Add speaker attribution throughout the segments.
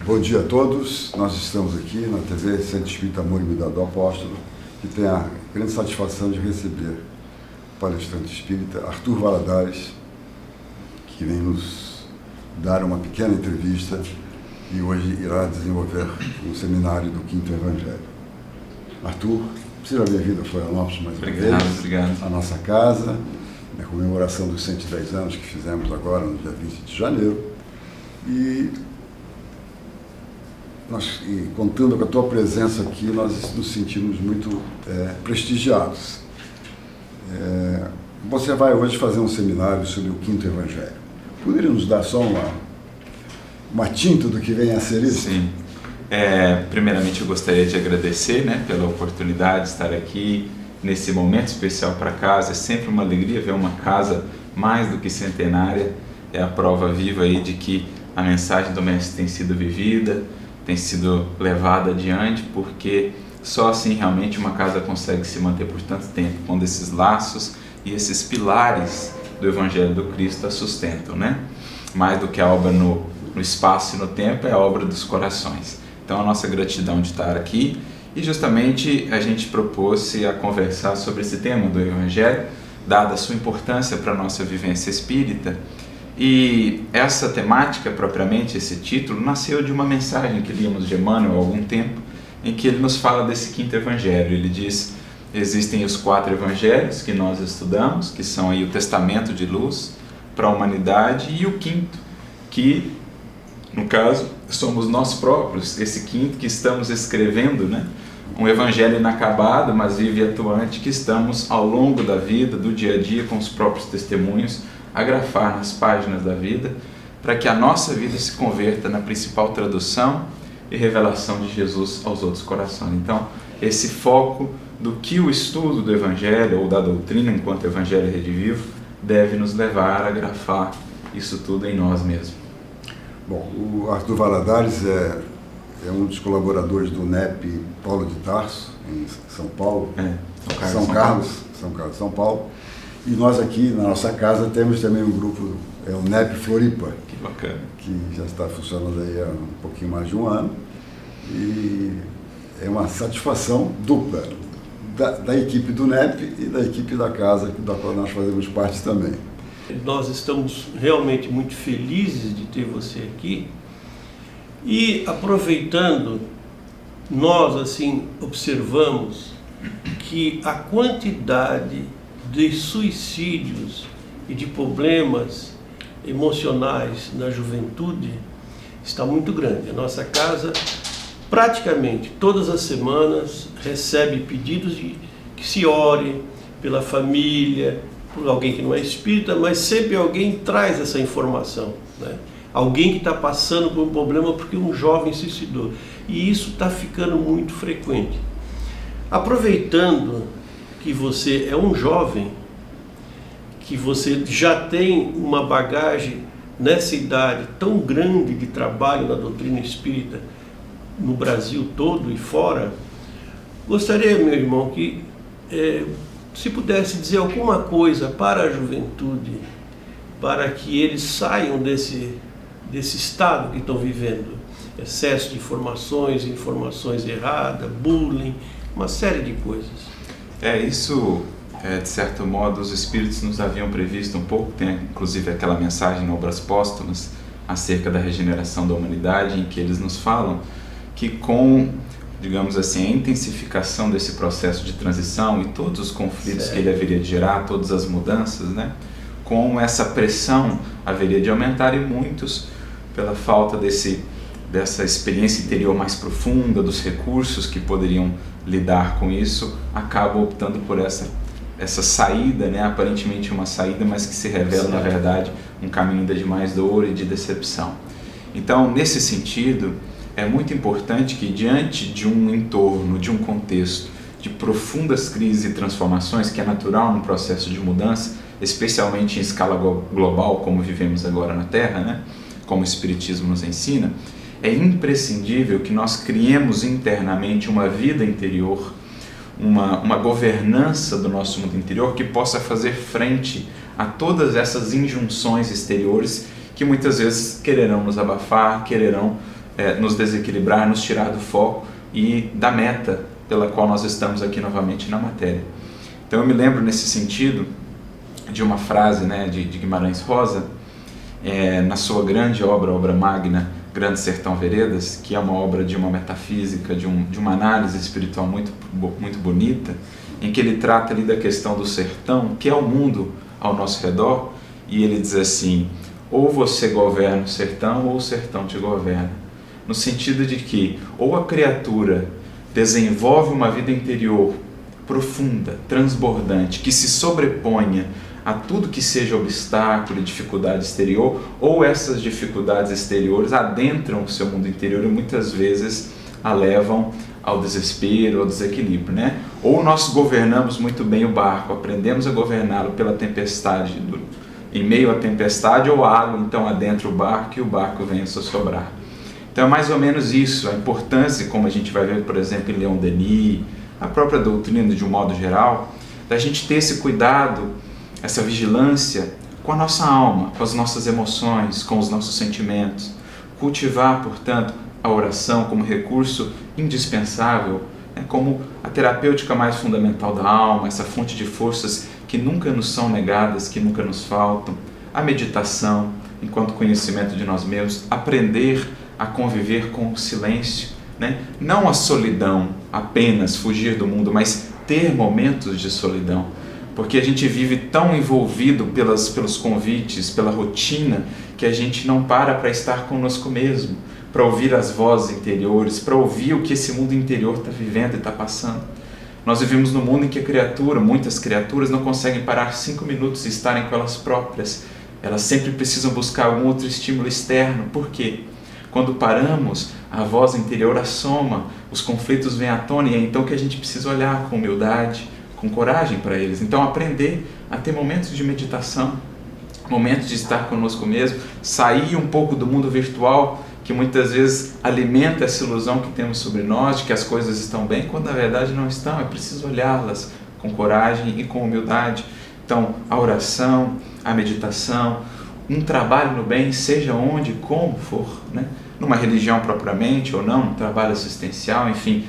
Speaker 1: Bom dia a todos. Nós estamos aqui na TV Centro Espírita Amor e Unidade do Apóstolo, que tem a grande satisfação de receber o palestrante espírita Arthur Valadares, que vem nos dar uma pequena entrevista e hoje irá desenvolver um seminário do Quinto Evangelho. Arthur, seja bem-vindo a Florianópolis mais uma vez.
Speaker 2: Obrigado.
Speaker 1: A nossa casa, na comemoração dos 110 anos que fizemos agora, no dia 20 de janeiro. E contando com a tua presença aqui, nós nos sentimos muito prestigiados. Você vai hoje fazer um seminário sobre o Quinto Evangelho. Poderia nos dar só uma tinta do que vem a ser isso?
Speaker 2: Sim. Primeiramente, eu gostaria de agradecer, pela oportunidade de estar aqui nesse momento especial para casa. É sempre uma alegria ver uma casa mais do que centenária. É a prova viva aí de que a mensagem do Mestre tem sido vivida, tem sido levada adiante, porque só assim realmente uma casa consegue se manter por tanto tempo, quando esses laços e esses pilares do Evangelho do Cristo a sustentam, Mais do que a obra no espaço e no tempo, é a obra dos corações. Então, a nossa gratidão de estar aqui, e justamente a gente propôs-se a conversar sobre esse tema do Evangelho, dada a sua importância para a nossa vivência espírita. E essa temática, propriamente, esse título, nasceu de uma mensagem que líamos de Emmanuel há algum tempo, em que ele nos fala desse quinto evangelho. Ele diz: existem os 4 evangelhos que nós estudamos, que são aí o testamento de luz para a humanidade, e o quinto, que, no caso, somos nós próprios, esse quinto que estamos escrevendo, um evangelho inacabado, mas vivo e atuante, que estamos ao longo da vida, do dia a dia, com os próprios testemunhos, a grafar nas páginas da vida, para que a nossa vida se converta na principal tradução e revelação de Jesus aos outros corações. Então, esse foco do que o estudo do Evangelho ou da doutrina enquanto Evangelho redivivo deve nos levar a grafar isso tudo em nós mesmos.
Speaker 1: Bom, o Arthur Valadares é um dos colaboradores do NEP Paulo de Tarso, em São Paulo, São Carlos, São Paulo. E nós aqui, na nossa casa, temos também um grupo, o NEP Floripa.
Speaker 2: Que bacana.
Speaker 1: Que já está funcionando aí há um pouquinho mais de um ano. E é uma satisfação dupla da equipe do NEP e da equipe da casa, da qual nós fazemos parte também.
Speaker 3: Nós estamos realmente muito felizes de ter você aqui. E aproveitando, nós assim observamos que a quantidade de suicídios e de problemas emocionais na juventude está muito grande. A nossa casa, praticamente todas as semanas, recebe pedidos de que se ore pela família, por alguém que não é espírita, mas sempre alguém traz essa informação, Alguém que está passando por um problema porque um jovem se suicidou. E isso está ficando muito frequente. Aproveitando que você é um jovem, que você já tem uma bagagem nessa idade tão grande de trabalho na doutrina espírita no Brasil todo e fora, gostaria, meu irmão, que se pudesse dizer alguma coisa para a juventude, para que eles saiam desse estado que estão vivendo, excesso de informações erradas, bullying, uma série de coisas.
Speaker 2: Isso, de certo modo, os Espíritos nos haviam previsto um pouco. Tem inclusive aquela mensagem no Obras Póstumas acerca da regeneração da humanidade, em que eles nos falam que com, digamos assim, a intensificação desse processo de transição e todos os conflitos que ele haveria de gerar, todas as mudanças, com essa pressão haveria de aumentar, e muitos, pela falta dessa experiência interior mais profunda, dos recursos que poderiam lidar com isso, acabam optando por essa saída, aparentemente uma saída, mas que se revela, na verdade, um caminho ainda de mais dor e de decepção. Então, nesse sentido, é muito importante que, diante de um entorno, de um contexto de profundas crises e transformações, que é natural no processo de mudança, especialmente em escala global, como vivemos agora na Terra, como o Espiritismo nos ensina, é imprescindível que nós criemos internamente uma vida interior, uma governança do nosso mundo interior que possa fazer frente a todas essas injunções exteriores que muitas vezes quererão nos abafar, quererão nos desequilibrar, nos tirar do foco e da meta pela qual nós estamos aqui novamente na matéria. Então eu me lembro nesse sentido de uma frase, né, de Guimarães Rosa, na sua grande obra magna, Grande Sertão Veredas, que é uma obra de uma metafísica, de uma análise espiritual muito bonita, em que ele trata ali da questão do sertão, que é o mundo ao nosso redor, e ele diz assim: ou você governa o sertão ou o sertão te governa. No sentido de que ou a criatura desenvolve uma vida interior profunda, transbordante, que se sobreponha a tudo que seja obstáculo e dificuldade exterior, ou essas dificuldades exteriores adentram o seu mundo interior e muitas vezes a levam ao desespero, ao desequilíbrio, né? Ou nós governamos muito bem o barco, aprendemos a governá-lo pela tempestade, em meio à tempestade, ou a água então adentra o barco e o barco vem a sossobrar. Então é mais ou menos isso, a importância, como a gente vai ver, por exemplo, em Leon Denis, a própria doutrina de um modo geral, da gente ter esse cuidado, essa vigilância com a nossa alma, com as nossas emoções, com os nossos sentimentos. Cultivar, portanto, a oração como recurso indispensável, né, como a terapêutica mais fundamental da alma, essa fonte de forças que nunca nos são negadas, que nunca nos faltam. A meditação, enquanto conhecimento de nós mesmos, aprender a conviver com o silêncio, né? Não a solidão, apenas fugir do mundo, mas ter momentos de solidão. Porque a gente vive tão envolvido pelos convites, pela rotina, que a gente não para estar conosco mesmo, para ouvir as vozes interiores, para ouvir o que esse mundo interior está vivendo e está passando. Nós vivemos num mundo em que muitas criaturas não conseguem parar 5 minutos e estarem com elas próprias. Elas sempre precisam buscar algum outro estímulo externo. Por quê? Quando paramos, a voz interior assoma, os conflitos vêm à tona e é então que a gente precisa olhar com humildade, com coragem para eles. Então aprender a ter momentos de meditação, momentos de estar conosco mesmo, sair um pouco do mundo virtual que muitas vezes alimenta essa ilusão que temos sobre nós, de que as coisas estão bem, quando na verdade não estão. É preciso olhá-las com coragem e com humildade. Então a oração, a meditação, um trabalho no bem, seja onde, como for, né? Numa religião propriamente ou não, um trabalho assistencial, enfim,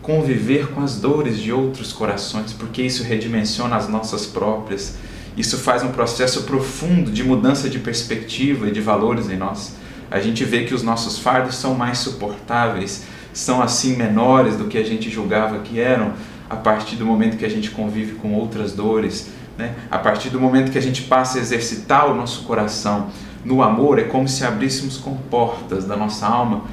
Speaker 2: conviver com as dores de outros corações, porque isso redimensiona as nossas próprias, isso faz um processo profundo de mudança de perspectiva e de valores em nós. A gente vê que os nossos fardos são mais suportáveis, são assim menores do que a gente julgava que eram, a partir do momento que a gente convive com outras dores, né? A partir do momento que a gente passa a exercitar o nosso coração no amor, é como se abríssemos comportas da nossa alma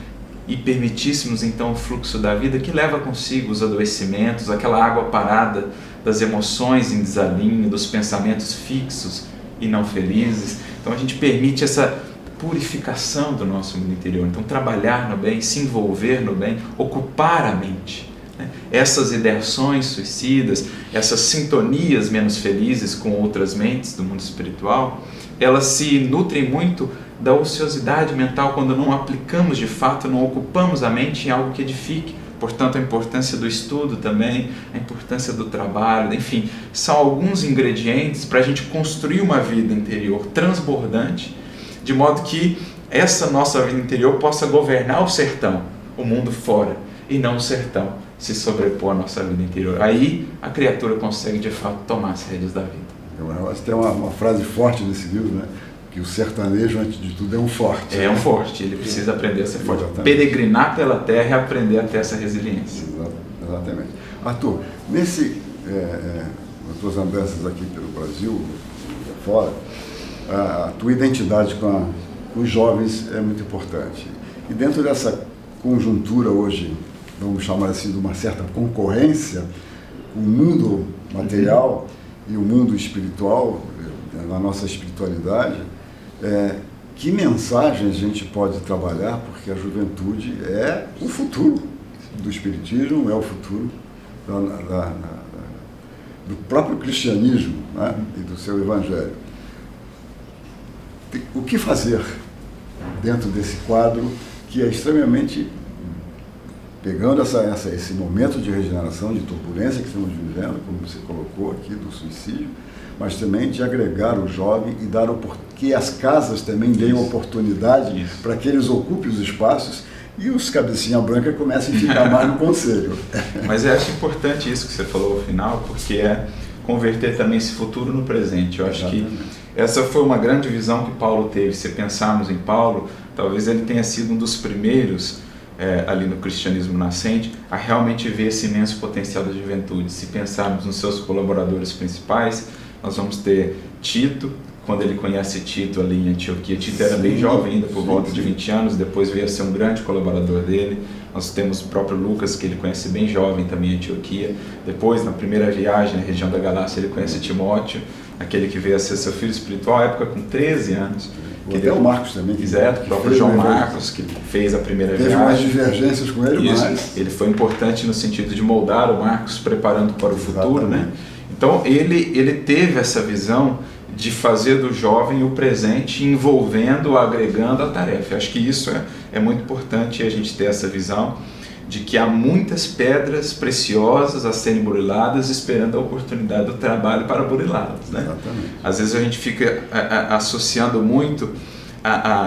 Speaker 2: e permitíssemos então o fluxo da vida que leva consigo os adoecimentos, aquela água parada das emoções em desalinho, dos pensamentos fixos e não felizes. Então a gente permite essa purificação do nosso mundo interior. Então trabalhar no bem, se envolver no bem, ocupar a mente, né? Essas ideações suicidas, essas sintonias menos felizes com outras mentes do mundo espiritual, elas se nutrem muito da ociosidade mental quando não aplicamos de fato, não ocupamos a mente em algo que edifique. Portanto, a importância do estudo também, a importância do trabalho, enfim, são alguns ingredientes para a gente construir uma vida interior transbordante, de modo que essa nossa vida interior possa governar o sertão, o mundo fora, e não o sertão se sobrepor à nossa vida interior. Aí a criatura consegue de fato tomar as rédeas da vida.
Speaker 1: Eu acho que tem uma frase forte nesse livro, né? Que o sertanejo, antes de tudo, é um forte.
Speaker 2: É um forte, ele precisa aprender a ser forte.
Speaker 1: Exatamente.
Speaker 2: Peregrinar pela terra e aprender a ter essa resiliência.
Speaker 1: Exatamente. Arthur, nas tuas andanças aqui pelo Brasil, fora, a tua identidade com os jovens é muito importante. E dentro dessa conjuntura hoje, vamos chamar assim, de uma certa concorrência, o mundo material e o mundo espiritual, na nossa espiritualidade, que mensagem a gente pode trabalhar, porque a juventude é o futuro do espiritismo, é o futuro do próprio cristianismo, né? E do seu evangelho. O que fazer dentro desse quadro que é extremamente, pegando esse momento de regeneração, de turbulência que estamos vivendo, como você colocou aqui, do suicídio, mas também de agregar o jovem e dar que as casas também deem oportunidade para que eles ocupem os espaços E os cabecinha branca começam a ficar mais no conselho.
Speaker 2: Mas eu acho importante isso que você falou ao final, porque é converter também esse futuro no presente. Eu acho que essa foi uma grande visão que Paulo teve. Se pensarmos em Paulo, talvez ele tenha sido um dos primeiros ali no cristianismo nascente a realmente ver esse imenso potencial da juventude. Se pensarmos nos seus colaboradores principais, nós vamos ter Tito. Quando ele conhece Tito ali em Antioquia, Tito era bem jovem ainda, por volta de 20 anos, depois veio a ser um grande colaborador dele. Nós temos o próprio Lucas, que ele conhece bem jovem também em Antioquia. Depois, na primeira viagem na região da Galácia, ele conhece Timóteo, aquele que veio a ser seu filho espiritual, à época com 13 anos.
Speaker 1: Que até o Marcos também.
Speaker 2: Exato, o próprio João Marcos, que fez a primeira viagem.
Speaker 1: Teve mais divergências com ele, mas...
Speaker 2: Ele foi importante no sentido de moldar o Marcos, preparando para o futuro, né? Então, ele teve essa visão de fazer do jovem o presente, envolvendo, agregando a tarefa. Eu acho que isso é muito importante, a gente ter essa visão de que há muitas pedras preciosas a serem buriladas, esperando a oportunidade do trabalho para burilá-las, né?
Speaker 1: Exatamente.
Speaker 2: Às vezes a gente fica associando muito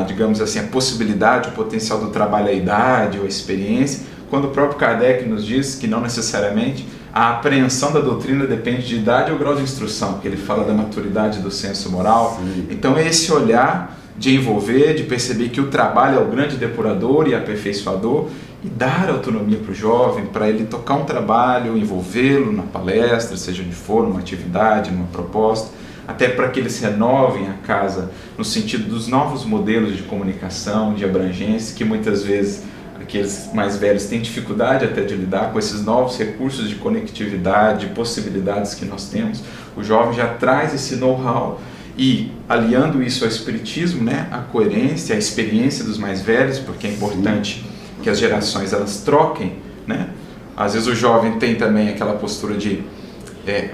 Speaker 2: digamos assim, a possibilidade, o potencial do trabalho à idade ou à experiência, quando o próprio Kardec nos diz que não necessariamente a apreensão da doutrina depende de idade ou grau de instrução, porque ele fala da maturidade do senso moral.
Speaker 1: Sim.
Speaker 2: Então é esse olhar de envolver, de perceber que o trabalho é o grande depurador e aperfeiçoador, e dar autonomia para o jovem, para ele tocar um trabalho, envolvê-lo na palestra, seja onde for, numa atividade, numa proposta, até para que eles renovem a casa no sentido dos novos modelos de comunicação, de abrangência, que muitas vezes aqueles mais velhos têm dificuldade até de lidar com esses novos recursos de conectividade, de possibilidades que nós temos. O jovem já traz esse know-how e, aliando isso ao espiritismo, né, a coerência, a experiência dos mais velhos, porque é importante que as gerações elas troquem, né? Às vezes o jovem tem também aquela postura de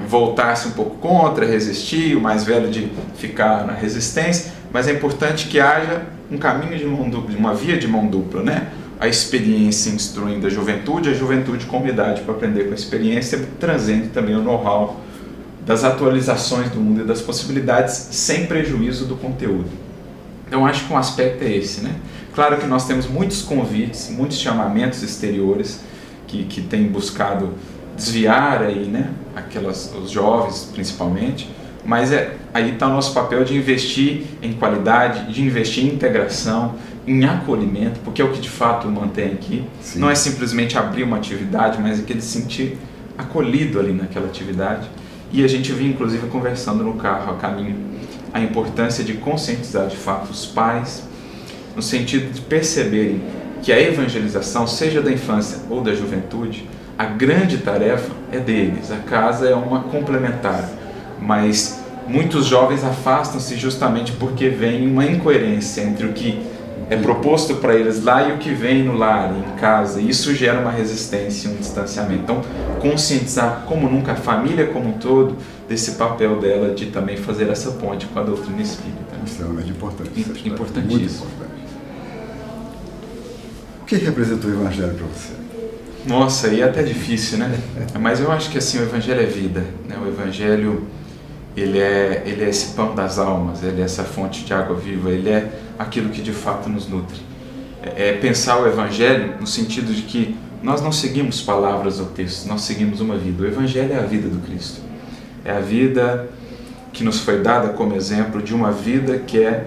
Speaker 2: voltar-se um pouco contra, resistir, o mais velho de ficar na resistência, mas é importante que haja um caminho de mão dupla, uma via de mão dupla, né? A experiência instruindo a juventude com idade para aprender com a experiência, trazendo também o know-how das atualizações do mundo e das possibilidades, sem prejuízo do conteúdo. Então acho que um aspecto é esse, né? Claro que nós temos muitos convites, muitos chamamentos exteriores que têm buscado desviar aí, né, os jovens principalmente, mas aí está o nosso papel de investir em qualidade, de investir em integração, em acolhimento, porque é o que de fato o mantém aqui. Sim. Não é simplesmente abrir uma atividade, mas aquele sentir acolhido ali naquela atividade. E a gente vinha inclusive conversando no carro a caminho a importância de conscientizar de fato os pais, no sentido de perceberem que a evangelização, seja da infância ou da juventude, a grande tarefa é deles, a casa é uma complementar, mas muitos jovens afastam-se justamente porque vem uma incoerência entre o que é proposto para eles lá e o que vem no lar, em casa, e isso gera uma resistência, um distanciamento. Então, conscientizar como nunca a família como um todo desse papel dela de também fazer essa ponte com a doutrina espírita.
Speaker 1: Extremamente importante.
Speaker 2: Importantíssimo.
Speaker 1: Muito importante. O que representa o Evangelho para você?
Speaker 2: Nossa, aí é até difícil, né? Mas eu acho que assim, o Evangelho é vida, né? O Evangelho, ele é esse pão das almas, ele é essa fonte de água viva, ele é aquilo que de fato nos nutre. É pensar o Evangelho no sentido de que nós não seguimos palavras ou textos, nós seguimos uma vida. O Evangelho é a vida do Cristo. É a vida que nos foi dada como exemplo de uma vida que é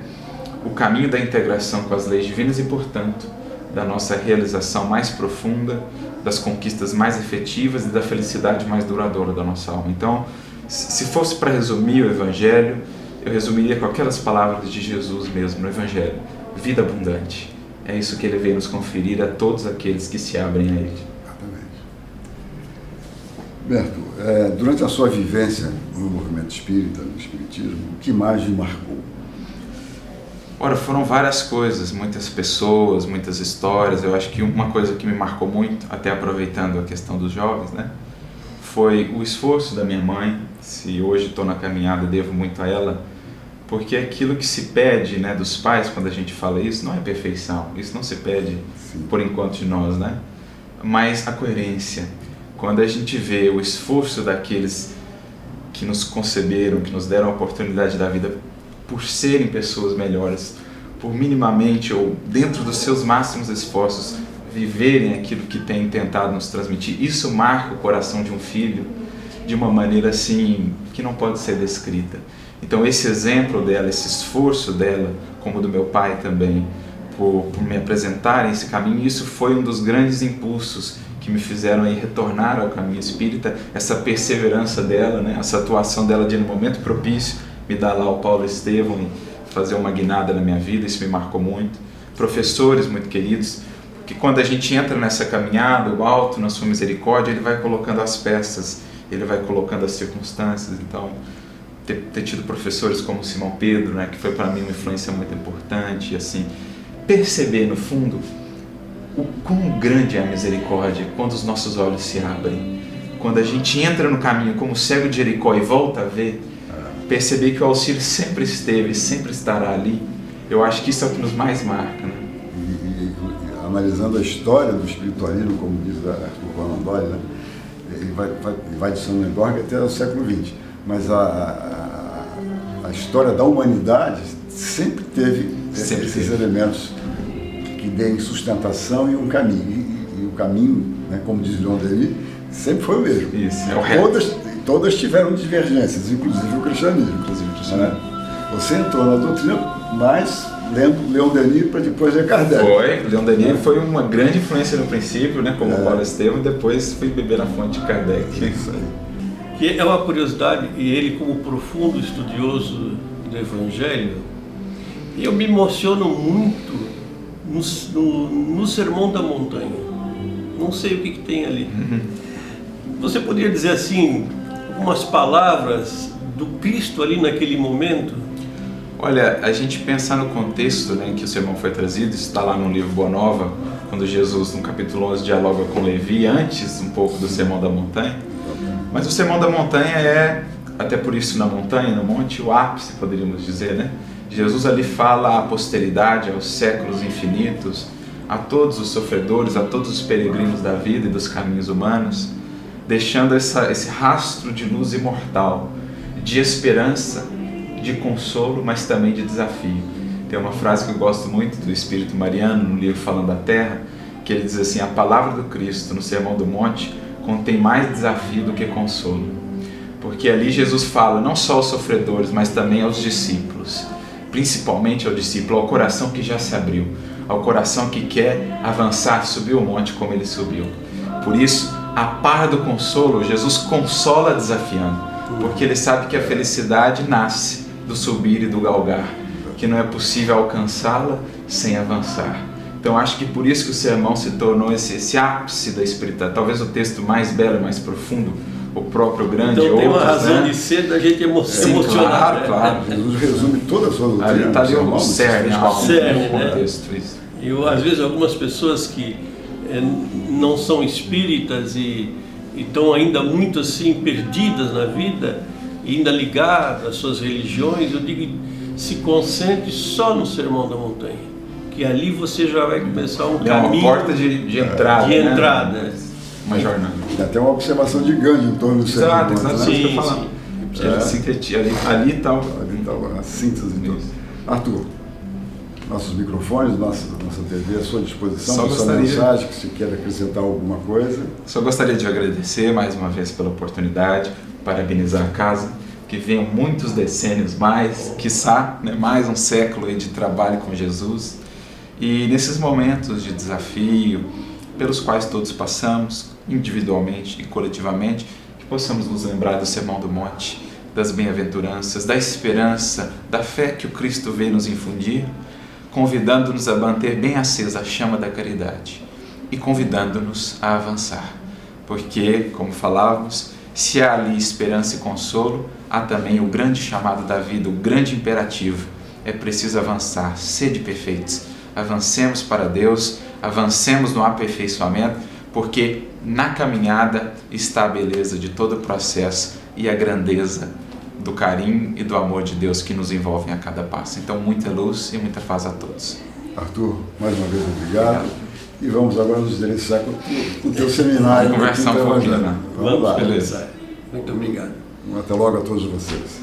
Speaker 2: o caminho da integração com as leis divinas e, portanto, da nossa realização mais profunda, das conquistas mais efetivas e da felicidade mais duradoura da nossa alma. Então, se fosse para resumir o Evangelho, eu resumiria com aquelas palavras de Jesus mesmo no Evangelho: vida abundante. É isso que ele veio nos conferir a todos aqueles que se abrem a ele.
Speaker 1: Exatamente. Berto, durante a sua vivência no movimento espírita, no espiritismo, o que mais lhe marcou?
Speaker 2: Ora, foram várias coisas, muitas pessoas, muitas histórias. Eu acho que uma coisa que me marcou muito, até aproveitando a questão dos jovens, né, foi o esforço da minha mãe. Se hoje estou na caminhada, devo muito a ela, porque aquilo que se pede, né, dos pais, quando a gente fala isso, não é perfeição. Isso não se pede, por enquanto, de nós, né? Mas a coerência. Quando a gente vê o esforço daqueles que nos conceberam, que nos deram a oportunidade da vida, por serem pessoas melhores, por minimamente ou dentro dos seus máximos esforços viverem aquilo que tem tentado nos transmitir. Isso marca o coração de um filho de uma maneira assim que não pode ser descrita. Então esse exemplo dela, esse esforço dela, como do meu pai também, por me apresentarem esse caminho, isso foi um dos grandes impulsos que me fizeram aí retornar ao caminho espírita, essa perseverança dela, né? Essa atuação dela de no momento propício me dar lá o Paulo Estevão e fazer uma guinada na minha vida, isso me marcou muito. Professores muito queridos, que quando a gente entra nessa caminhada, o alto na sua misericórdia, ele vai colocando as peças, ele vai colocando as circunstâncias. Então ter tido professores como Simão Pedro, né, que foi para mim uma influência muito importante, e assim, perceber no fundo o quão grande é a misericórdia quando os nossos olhos se abrem, quando a gente entra no caminho como o cego de Jericó e volta a ver, perceber que o auxílio sempre esteve, sempre estará ali. Eu acho que isso é o que nos mais marca, né?
Speaker 1: E analisando a história do espiritualismo, como diz Arthur Conan Doyle, né? Ele vai de Swedenborg até o século XX, mas a história da humanidade sempre teve esses elementos que deem sustentação e um caminho. E o caminho, né, como diz Leon Denis, sempre foi o mesmo.
Speaker 2: Isso, é o reto.
Speaker 1: Todas tiveram divergências, inclusive o cristianismo. Né? Você entrou na doutrina, mas lendo Leon Denis para depois ler Kardec.
Speaker 2: Leon Denis foi uma grande influência no princípio, né, como Paulo Estevão, e depois fui beber na fonte de Kardec.
Speaker 1: Isso aí.
Speaker 3: Que é uma curiosidade, e ele como profundo estudioso do Evangelho, eu me emociono muito no Sermão da Montanha. Não sei o que tem ali. Você poderia dizer assim, algumas palavras do Cristo ali naquele momento?
Speaker 2: Olha, a gente pensar no contexto, né, em que o sermão foi trazido, isso está lá no livro Boa Nova, quando Jesus, no capítulo 11, dialoga com Levi, antes um pouco do Sermão da Montanha. Mas o Sermão da Montanha é, até por isso na montanha, no monte, o ápice, poderíamos dizer, né? Jesus ali fala à posteridade, aos séculos infinitos, a todos os sofredores, a todos os peregrinos da vida e dos caminhos humanos, deixando esse rastro de luz imortal, de esperança, de consolo, mas também de desafio. Tem uma frase que eu gosto muito do Espírito Mariano, no livro Falando da Terra, que ele diz assim: a palavra do Cristo no Sermão do Monte contém mais desafio do que consolo. Porque ali Jesus fala não só aos sofredores, mas também aos discípulos, principalmente ao discípulo, ao coração que já se abriu, ao coração que quer avançar, subir o monte como ele subiu. Por isso, a par do consolo, Jesus consola desafiando, porque ele sabe que a felicidade nasce do subir e do galgar, que não é possível alcançá-la sem avançar. Então acho que por isso que o sermão se tornou esse ápice da espiritualidade, talvez o texto mais belo, mais profundo, o próprio grande.
Speaker 3: Então tem uma
Speaker 2: outros,
Speaker 3: razão,
Speaker 2: né,
Speaker 3: de ser da gente emocionar.
Speaker 2: Claro.
Speaker 1: Jesus resume toda a sua doutrina.
Speaker 2: Ali está ali o cerne,
Speaker 3: né?
Speaker 2: contexto, isso.
Speaker 3: E às vezes algumas pessoas que não são espíritas e estão ainda muito assim perdidas na vida, ainda ligadas às suas religiões, eu digo, se concentre só no Sermão da Montanha, que ali você já vai começar um caminho.
Speaker 2: Uma porta de entrada.
Speaker 3: De entrada.
Speaker 2: Né? Uma jornada.
Speaker 1: Tem até uma observação de Gandhi em torno do Sermão.
Speaker 2: Exato,
Speaker 3: sim,
Speaker 2: Ele sintetiza, ali está
Speaker 1: a síntese de tudo. Arthur, nossos microfones, nossa TV à sua disposição, sua mensagem, que se quer acrescentar alguma coisa.
Speaker 2: Só gostaria de agradecer mais uma vez pela oportunidade, parabenizar a casa, que venham muitos decênios mais, quiçá, né, mais um século aí de trabalho com Jesus. E nesses momentos de desafio, pelos quais todos passamos, individualmente e coletivamente, que possamos nos lembrar do Sermão do Monte, das bem-aventuranças, da esperança, da fé que o Cristo veio nos infundir, convidando-nos a manter bem acesa a chama da caridade e convidando-nos a avançar. Porque, como falávamos, se há ali esperança e consolo, há também o grande chamado da vida, o grande imperativo. É preciso avançar, sede perfeitos. Avancemos para Deus, avancemos no aperfeiçoamento, porque na caminhada está a beleza de todo o processo e a grandeza do carinho e do amor de Deus que nos envolvem a cada passo. Então, muita luz e muita paz a todos.
Speaker 1: Arthur, mais uma vez, obrigado. E vamos agora nos deliciar com o teu seminário.
Speaker 2: Vamos conversar um pouquinho, né?
Speaker 1: Vamos lá.
Speaker 2: Beleza.
Speaker 3: Muito obrigado.
Speaker 1: Até logo a todos vocês.